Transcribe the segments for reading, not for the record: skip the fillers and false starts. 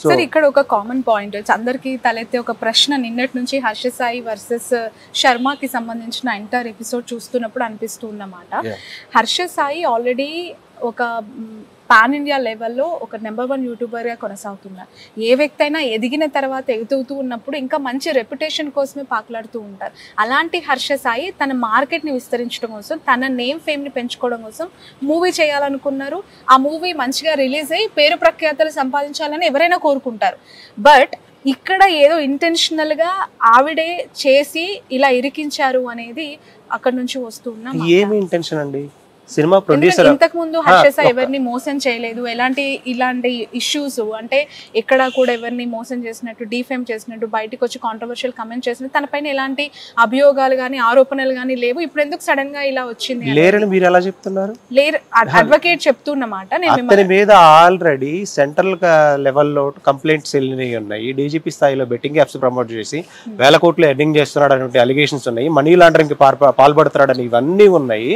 Sir ఇక్కడ ఒక common point అందరికి తలెత్తే ఒక ప్రశ్న నిన్నటి నుంచి హర్ష సాయి వర్సెస్ శర్మకి సంబంధించిన ఎంటైర్ ఎపిసోడ్ చూస్తున్నప్పుడు అనిపిస్తూ ఉన్నమాట. హర్ష సాయి ఆల్రెడీ ఒక పాన్ ఇండియా లెవెల్లో ఒక నెంబర్ 1 యూట్యూబర్గా కొనసాగుతున్నారు. ఏ వ్యక్తి అయినా ఎదిగిన తర్వాత ఎగుతూ ఉన్నప్పుడు ఇంకా మంచి రెప్యుటేషన్ కోసమే పాకులాడుతూ ఉంటారు. అలాంటి హర్ష సాయి తన మార్కెట్ని విస్తరించడం కోసం, తన నేమ్ ఫేమ్ని పెంచుకోవడం కోసం మూవీ చేయాలనుకున్నారు. ఆ మూవీ మంచిగా రిలీజ్ అయ్యి పేరు ప్రఖ్యాతలు సంపాదించాలని ఎవరైనా కోరుకుంటారు. బట్ ఇక్కడ ఏదో ఇంటెన్షనల్గా ఆవిడే చేసి ఇలా ఇరికించారు అనేది అక్కడ నుంచి వస్తున్న ఏమి ఇంటెన్షన్ అండి? సినిమా ప్రొడ్యూసర్ ఇంతకు ముందు హర్ష సాయి ఎవరిని మోసం చేయలేదు, ఇలాంటి ఇష్యూస్ అంటే ఎక్కడ కూడా ఎవరిని మోసం చేసినట్టు, డిఫేమ్ చేసినట్టు, బయటకు వచ్చి కాంట్రవర్షియల్ కమెంట్ చేసినట్టు తన పైన ఎలాంటి అభియోగాలు కానీ ఆరోపణలు కానీ లేవు. ఇప్పుడు ఎందుకు సడన్ గా ఇలా వచ్చింది లేరని మీరు ఎలా చెప్తున్నారు? లేరు అడ్వకేట్ చెప్తున్నమాట. అతని మీద ఆల్రెడీ సెంట్రల్ లెవెల్లో కంప్లైంట్స్ వెళ్ళినవి ఉన్నాయి. డీజీపీ స్థాయిలో బెట్టింగ్ యాప్స్ ప్రమోట్ చేసి వేల కోట్లు ఎర్నింగ్ చేస్తున్నాడు అనే అలిగేషన్స్ ఉన్నాయి. మనీ లాండరింగ్ కి పాల్పడుతున్నాడని ఇవన్నీ ఉన్నాయి.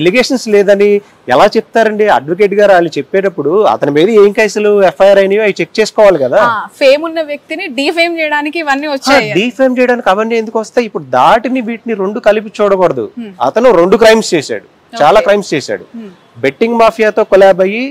ఎలిగేషన్స్ లేదని ఎలా చెప్తారండి? అడ్వకేట్ గారు వాళ్ళు చెప్పేటప్పుడు అతని మీద ఏం కేసులు ఎఫ్ఐఆర్ అయినాయో అవి చెక్ చేసుకోవాలి కదా. ఫేమ్ ఉన్న వ్యక్తిని డిఫేమ్ చేయడానికి ఇవన్నీ వచ్చాయి. డిఫేమ్ చేయడానికి అవన్నీ ఎందుకు వస్తాయి? ఇప్పుడు దాటిని వీటిని రెండు కలిపి చూడకూడదు. అతను 2 క్రైమ్స్ చేశాడు, చాలా క్రైమ్స్ చేశాడు. బెట్టింగ్ మాఫియాతో కొలాబ్ అయ్యి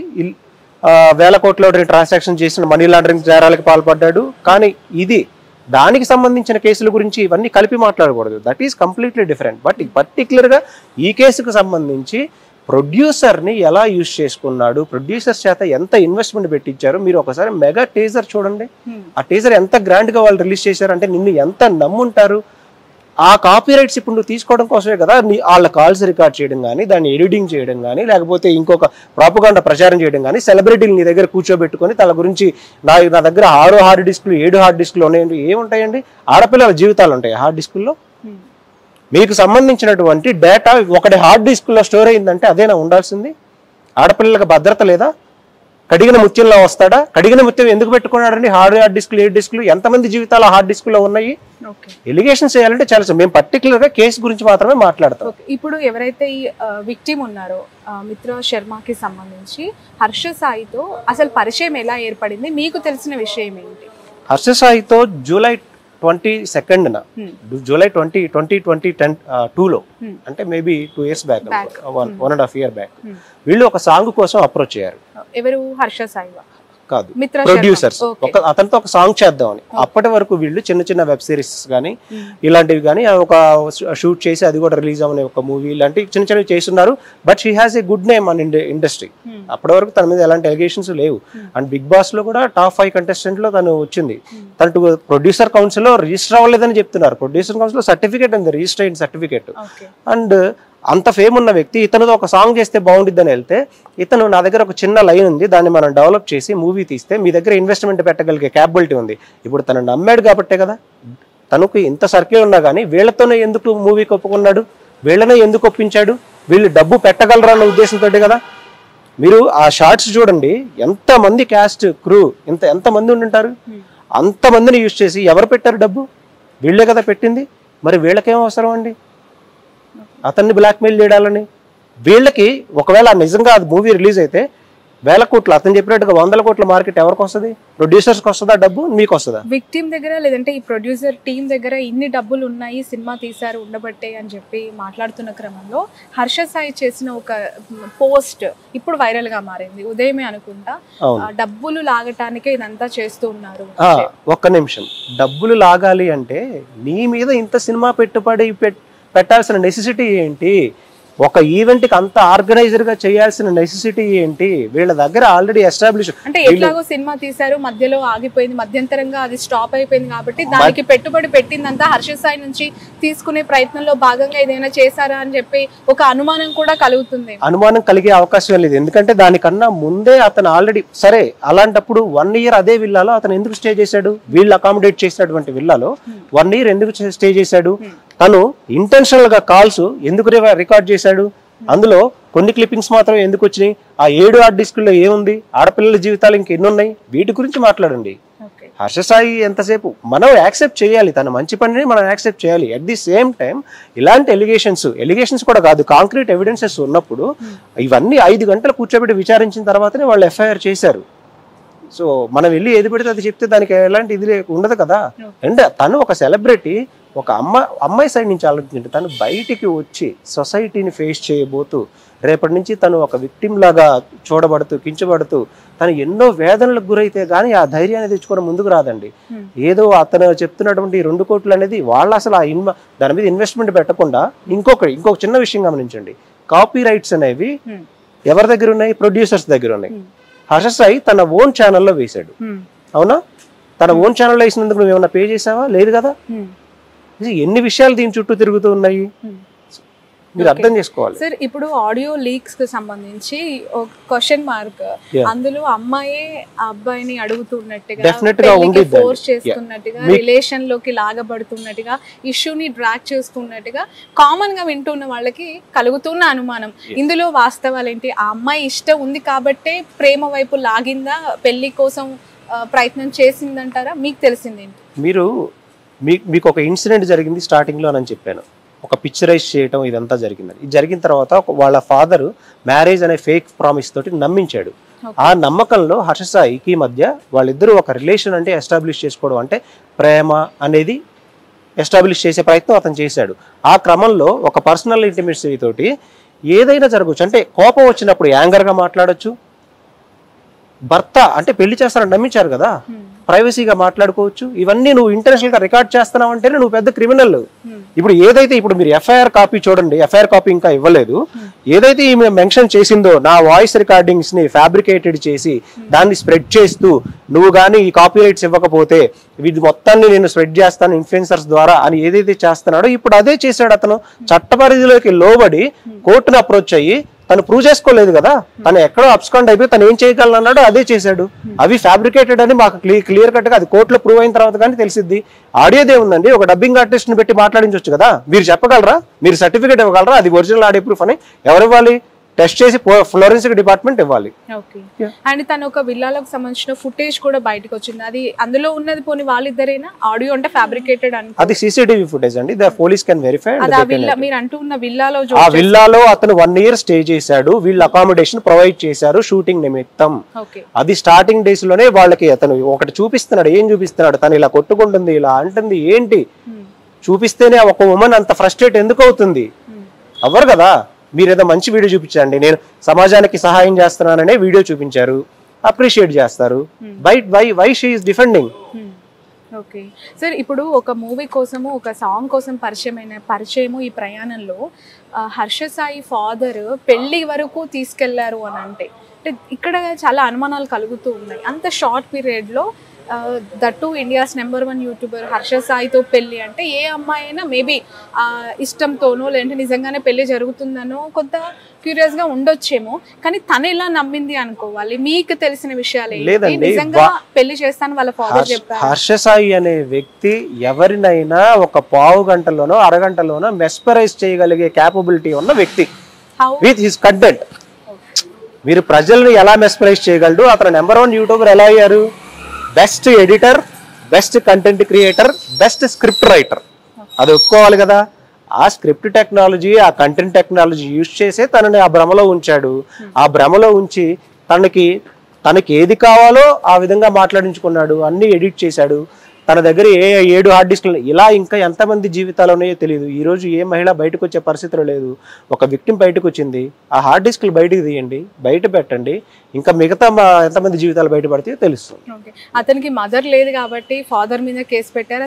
వేల కోట్ల ట్రాన్సాక్షన్ చేసిన మనీ లాండరింగ్ నేరాలకు పాల్పడ్డాడు. కానీ ఇది దానికి సంబంధించిన కేసుల గురించి ఇవన్నీ కలిపి మాట్లాడకూడదు. That is completely different. But పర్టికులర్గా ఈ కేసుకు సంబంధించి ప్రొడ్యూసర్ని ఎలా యూజ్ చేసుకున్నాడు, ప్రొడ్యూసర్ చేత ఎంత ఇన్వెస్ట్మెంట్ పెట్టించారు, మీరు ఒకసారి మెగా టీజర్ చూడండి. ఆ టీజర్ ఎంత గ్రాండ్గా వాళ్ళు రిలీజ్ చేశారు అంటే నిన్ను ఎంత నమ్ముంటారు. ఆ కాపీ రైట్స్ ఇప్పుడు నువ్వు తీసుకోవడం కోసమే కదా వాళ్ళ కాల్స్ రికార్డ్ చేయడం కానీ, దాన్ని ఎడిటింగ్ చేయడం కానీ, లేకపోతే ఇంకొక ప్రాపగాండా ప్రచారం చేయడం కానీ, సెలబ్రిటీలు నీ దగ్గర కూర్చోబెట్టుకొని తన గురించి నా దగ్గర 6 హార్డ్ డిస్కులు 7 హార్డ్ డిస్కులు ఉన్నాయండి. ఏముంటాయండి? ఆడపిల్లల జీవితాలు ఉంటాయి హార్డ్ డిస్కుల్లో. మీకు సంబంధించినటువంటి డేటా ఒకటి హార్డ్ డిస్కుల్లో స్టోర్ అయిందంటే అదేనా ఉండాల్సింది? ఆడపిల్లలకు భద్రత లేదా? కడిగిన ముత్యంలో వస్తాడా? కడిగిన ముత్యం ఎందుకు పెట్టుకున్నాడండి? హార్డ్ డిస్కులు 7 డిస్కులు ఎంతమంది జీవితాలు హార్డ్ డిస్కుల్లో ఉన్నాయి? ఎలిగేషన్స్ చేయాలంటే చాలా మేము పర్టికులర్ గా కేసు గురించి మాత్రమే మాట్లాడతాం. ఇప్పుడు ఎవరైతే ఈ విక్టిమ్ ఉన్నారో మిత్ర శర్మకి సంబంధించి హర్ష సాయితో అసలు పరిచయం ఎలా ఏర్పడింది, మీకు తెలిసిన విషయం ఏంటి? హర్ష సాయితో జూలై 22న జూలై 2022లో అంటే maybe 2 years back, 1.5 year back వీళ్ళు ఒక సాంగ్ కోసం అప్రోచ్ అయ్యారు. ఎవరు? హర్ష సాయి కాదు, ప్రొడ్యూసర్స్. అతనితో ఒక సాంగ్ చేద్దామని. అప్పటి వరకు వీళ్ళు చిన్న చిన్న వెబ్ సిరీస్ కానీ ఇలాంటివి కానీ ఒక షూట్ చేసి అది కూడా రిలీజ్ అవ్వని ఒక మూవీ ఇలాంటివి చిన్న చిన్నవి చేస్తున్నారు. But she has a good name an industry. అప్పటి వరకు తన మీద ఎలాంటి ఎలిగేషన్స్ లేవు. అండ్ బిగ్ బాస్ లో కూడా టాప్ 5 కంటెస్టెంట్ లో తను వచ్చింది. తను ప్రొడ్యూసర్ కౌన్సిల్ లో రిజిస్టర్ అవ్వలేదని చెప్తున్నారు. ప్రొడ్యూసర్ కౌన్సిల్ లో సర్టిఫికేట్ ఉంది, రిజిస్టర్ అయిన సర్టిఫికేట్. అండ్ అంత ఫేమ్ ఉన్న వ్యక్తి ఇతనితో ఒక సాంగ్ చేస్తే బాగుండిద్దని వెళ్తే, ఇతను నా దగ్గర ఒక చిన్న లైన్ ఉంది, దాన్ని మనం డెవలప్ చేసి మూవీ తీస్తే మీ దగ్గర ఇన్వెస్ట్మెంట్ పెట్టగలిగే క్యాపబిలిటీ ఉంది. ఇప్పుడు తను నమ్మాడు కాబట్టే కదా. తనకు ఇంత సర్కిల్ ఉన్నా కానీ వీళ్ళతోనే ఎందుకు మూవీకి ఒప్పుకున్నాడు, వీళ్ళనే ఎందుకు ఒప్పించాడు? వీళ్ళు డబ్బు పెట్టగలరా అన్న ఉద్దేశంతో కదా. మీరు ఆ షార్ట్స్ చూడండి, ఎంతమంది క్యాస్ట్ క్రూ ఎంతమంది ఉండుంటారు. అంతమందిని యూజ్ చేసి ఎవరు పెట్టారు డబ్బు? వీళ్ళే కదా పెట్టింది. మరి వీళ్ళకేం అవసరం అండి అతన్ని బ్లాక్మెయిల్ చేయడాలని? వీళ్ళకి ఒకవేళ నిజంగా అది మూవీ రిలీజ్ అయితే వేల కోట్లు, అతను చెప్పినట్టుగా 100 కోట్ల మార్కెట్ ఎవరికి వస్తుంది? ప్రొడ్యూసర్స్కి వస్తుందా డబ్బు? మీకు వస్తుందా? విక్టిమ్ దగ్గర లేదంటే ఈ ప్రొడ్యూసర్ టీం దగ్గర ఇన్ని డబ్బులు ఉన్నాయి, సినిమా తీశారు ఉండబట్టే అని చెప్పి మాట్లాడుతున్న క్రమంలో హర్ష సాయి చేసిన ఒక పోస్ట్ ఇప్పుడు వైరల్ గా మారింది. ఉదయమే అనుకుంటా, డబ్బులు లాగటానికే ఇదంతా చేస్తూ ఉన్నారు. ఒక్క నిమిషం, డబ్బులు లాగాలి అంటే నీ మీద ఇంత సినిమా పెట్టుబడి పెట్టాల్సిన నెసెసిటీ ఏంటి? ఒక ఈవెంట్ కి అంత ఆర్గనైజర్ గా చేయాల్సిన నెసెసిటీ ఏంటి? వీళ్ళ దగ్గర ఆల్రెడీ ఎస్టాబ్లిష్ అంటే ఎట్లాగో సినిమా తీశారు, మధ్యలో ఆగిపోయింది, మధ్యంతరంగా అది స్టాప్ అయిపోయింది కాబట్టి దానికి పెట్టుబడి పెట్టిందంతా హర్ష సాయి నుంచి తీసుకునే ప్రయత్నంలో భాగంగా ఏదైనా చేశారా అని చెప్పి ఒక అనుమానం కూడా కలుగుతుంది. అనుమానం కలిగే అవకాశం లేదు. ఎందుకంటే దానికన్నా ముందే అతను ఆల్రెడీ సరే, అలాంటప్పుడు 1 year అదే విల్లాలో అతను ఎందుకు స్టే చేశాడు? వీళ్ళు అకామిడేట్ చేసినటువంటి విల్లాలో 1 year ఎందుకు స్టే చేశాడు? తను ఇంటెన్షనల్ గా కాల్స్ ఎందుకు రికార్డ్ చేశాడు? అందులో కొన్ని క్లిప్పింగ్స్ మాత్రం ఎందుకు వచ్చినాయి? ఆ 7 హార్డ్ డిస్కుల్లో ఏముంది? ఆడపిల్లల జీవితాలు ఇంకెన్ని ఉన్నాయి? వీటి గురించి మాట్లాడండి. హర్ష సాయి ఎంతసేపు మనం యాక్సెప్ట్ చేయాలి, తన మంచి పనిని మనం యాక్సెప్ట్ చేయాలి. అట్ ది సేమ్ టైం ఇలాంటి ఎలిగేషన్స్ కూడా కాదు, కాంక్రీట్ ఎవిడెన్సెస్ ఉన్నప్పుడు ఇవన్నీ 5 గంటలు కూర్చోబెట్టి విచారించిన తర్వాతనే వాళ్ళు ఎఫ్ఐఆర్ చేశారు. సో మనం వెళ్ళి ఏది పెడితే అది చెప్తే దానికి ఎలాంటి ఇది ఉండదు కదా. అండ్ తను ఒక సెలబ్రిటీ, ఒక అమ్మాయి సైడ్ నుంచి ఆలోచించండి, తను బయటికి వచ్చి సొసైటీని ఫేస్ చేయబోతూ రేపటి నుంచి తను ఒక విక్టిమ్ లాగా చూడబడుతూ కించబడుతూ తను ఎన్నో వేదనలకు గురైతే గానీ ఆ ధైర్యాన్ని తెచ్చుకొని ముందుకు రాదండి. ఏదో అతను చెప్తున్నటువంటి 2 కోట్లు అనేది వాళ్ళు అసలు దాని మీద ఇన్వెస్ట్మెంట్ పెట్టకుండా ఇంకొక చిన్న విషయం గమనించండి. కాపీ రైట్స్ అనేవి ఎవరి దగ్గర ఉన్నాయి? ప్రొడ్యూసర్స్ దగ్గర ఉన్నాయి. హర్ష సాయి తన ఓన్ ఛానల్లో వేశాడు, అవునా? తన ఓన్ ఛానల్లో వేసినందుకు నువ్వు ఏమన్నా పే చేసావా? లేదు కదా. ఎన్ని విషయాలు దీని చుట్టూ తిరుగుతూ ఉన్నాయి, మీరు అర్థం చేసుకోవాలి. సార్ ఇప్పుడు ఆడియో లీక్స్ కి సంబంధించి ఒక క్వశ్చన్ మార్క్, అందులో అమ్మాయే అబ్బాయిని అడుగుతున్నట్టుగా, ఫోర్స్ చేస్తున్నట్టుగా, రిలేషన్ లోకి లాగబడుతున్నట్టుగా, ఇష్యూని డ్రాక్ చేస్తున్నట్టుగా కామన్ గా వింటున్న వాళ్ళకి కలుగుతున్న అనుమానం. ఇందులో వాస్తవాలు ఏంటి? ఆ అమ్మాయి ఇష్టం ఉంది కాబట్టే ప్రేమ వైపు లాగిందా, పెళ్లి కోసం ప్రయత్నం చేసిందంటారా? మీకు తెలిసిందేంటి? మీకు ఒక ఇన్సిడెంట్ జరిగింది స్టార్టింగ్ లో అని చెప్పాను, ఒక పిక్చరైజ్ చేయటం ఇదంతా జరిగిందని. ఇది జరిగిన తర్వాత వాళ్ళ ఫాదర్ మ్యారేజ్ అనే ఫేక్ ప్రామిస్ తోటి నమ్మించాడు. ఆ నమ్మకంలో హర్ష సాయికి మధ్య వాళ్ళిద్దరూ ఒక రిలేషన్ అంటే ఎస్టాబ్లిష్ చేసుకోవడం, అంటే ప్రేమ అనేది ఎస్టాబ్లిష్ చేసే ప్రయత్నం అతను చేశాడు. ఆ క్రమంలో ఒక పర్సనల్ ఇంటిమేసీ తోటి ఏదైనా జరగచ్చు. అంటే కోపం వచ్చినప్పుడు యాంగర్గా మాట్లాడచ్చు. భర్త అంటే పెళ్లి చేస్తారని నమ్మించారు కదా, ప్రైవసీగా మాట్లాడుకోవచ్చు. ఇవన్నీ నువ్వు ఇంటర్నేషనల్ గా రికార్డ్ చేస్తున్నావు అంటేనే నువ్వు పెద్ద క్రిమినల్. ఇప్పుడు మీరు ఎఫ్ఐఆర్ కాపీ చూడండి, ఎఫ్ఐఆర్ కాపీ ఇంకా ఇవ్వలేదు. ఏదైతే ఈమె మెన్షన్ చేసిందో నా వాయిస్ రికార్డింగ్స్ ని ఫ్యాబ్రికేటెడ్ చేసి దాన్ని స్ప్రెడ్ చేస్తూ నువ్వు కానీ ఈ కాపీ రైట్స్ ఇవ్వకపోతే ఇది మొత్తాన్ని నేను స్ప్రెడ్ చేస్తాను ఇన్ఫ్లుయెన్సర్స్ ద్వారా అని ఏదైతే చేస్తున్నాడో ఇప్పుడు అదే చేశాడు. అతను చట్ట పరిధిలోకి లోబడి కోర్టును అప్రోచ్ అయ్యి తను ప్రూవ్ చేసుకోలేదు కదా, తను ఎక్కడో అబ్స్కాండ్ అయిపోయి తను ఏం చేయగలను అన్నాడో అదే చేశాడు. అవి ఫ్యాబ్రికేటెడ్ అని మాకు క్లియర్ కట్ గా అది కోర్టులో ప్రూవ్ అయిన తర్వాత కానీ తెలిసిద్ది. ఆడియోదే ఉందండి, ఒక డబ్బింగ్ ఆర్టిస్ట్ ని పెట్టి మాట్లాడించవచ్చు కదా. మీరు చెప్పగలరా? మీరు సర్టిఫికేట్ ఇవ్వగలరా అది ఒరిజినల్ ఆడియో ప్రూఫ్ అని? ఎవరు ఇవ్వాలి? టెస్ట్ చేసి ఫోరెన్సిక్ డిపార్ట్మెంట్ ఇవ్వాలి. అండ్ తను ఒక విల్లాలకు సంబంధించిన ఫుటేజ్ కూడా బయటకు వచ్చింది. అది అందులో ఉన్నది పోనీ వాళ్ళిద్దరేనా? ఆడియో అంటే ఫ్యాబ్రికేటెడ్ అని అది సీసీటీవీ ఫుటేజ్ అండి. The police can verify. మీరు అంటూ ఉన్న విల్లాలో ఆ విల్లాలో అతను 1 year స్టే చేశాడు. వీళ్ళు అకామిడేషన్ ప్రొవైడ్ చేశారు షూటింగ్ నిమిత్తం. అది స్టార్టింగ్ డేస్ లోనే వాళ్ళకి అతను ఒకటి చూపిస్తున్నాడు. ఏం చూపిస్తున్నాడు? తను ఇలా కొట్టుకుంటుంది, ఇలా అంటుంది, ఏంటి చూపిస్తేనే ఒక ఉమెన్ అంత ఫ్రస్ట్రేట్ ఎందుకు అవుతుంది? అవ్వరు కదా. మీరు ఏదో మంచి వీడియో చూపించండి, నేను సమాజానికి సహాయం చేస్తున్నాననే వీడియో చూపించారు, అప్రిషియేట్ చేస్తారు. Why she is defending. Okay sir, ఇప్పుడు ఒక మూవీ కోసము ఒక సాంగ్ కోసం పరిచయము ఈ ప్రయాణంలో హర్ష సాయి ఫాదర్ పెళ్లి వరకు తీసుకెళ్లారు అని అంటే ఇక్కడ చాలా అనుమానాలు కలుగుతూ ఉన్నాయి. అంత షార్ట్ పీరియడ్లో that India's number 1 YouTuber Harsha సాయితో పెళ్ళి అంటే ఏ అమ్మాయి అయినా మేబీ ఇష్టంతోనో లేదంటే నిజంగానే పెళ్లి జరుగుతుందనో కొంత క్యూరియస్ గా ఉండొచ్చేమో, కానీ తను ఎలా నమ్మింది అనుకోవాలి? మీకు తెలిసిన విషయాలు నిజంగా పెళ్లి చేస్తాను వాళ్ళ ఫాదర్ చెప్పారు. హర్ష సాయి అనే వ్యక్తి ఎవరినైనా ఒక పావు గంటలోనో అరగంటలోనో మెస్పరైజ్ చేయగలిగే క్యాపబిలిటీ ఉన్న వ్యక్తి విత్ హిస్ కంటెంట్. మీరు ప్రజల్ని ఎలా మెస్పరైజ్ చేయగలడు? అతను నెంబర్ 1 యూట్యూబర్ ఎలా అయ్యారు? Best editor, best content creator, best script writer. అది ఒప్పుకోవాలి కదా. ఆ స్క్రిప్ట్ టెక్నాలజీ, ఆ కంటెంట్ టెక్నాలజీ యూజ్ చేసే తనని ఆ భ్రమలో ఉంచాడు. ఆ భ్రమలో ఉంచి తనకి ఏది కావాలో ఆ విధంగా మాట్లాడించుకున్నాడు, అన్ని ఎడిట్ చేశాడు. తన దగ్గర 7 హార్డ్ డిస్క్లు, ఇలా ఇంకా ఎంతమంది జీవితాలు ఉన్నాయో తెలియదు. ఈ రోజు ఏ మహిళ బయటకు వచ్చే పరిస్థితులు లేదు. ఒక విక్టిమ్ బయటకు వచ్చింది, ఆ హార్డ్ డిస్క్లు బయటకు తీయండి, బయట పెట్టండి, ఇంకా మిగతా ఎంతమంది జీవితాలు బయటపడితే తెలుస్తుంది. అతనికి మదర్ లేదు కాబట్టి ఫాదర్ మీద కేసు పెట్టారు.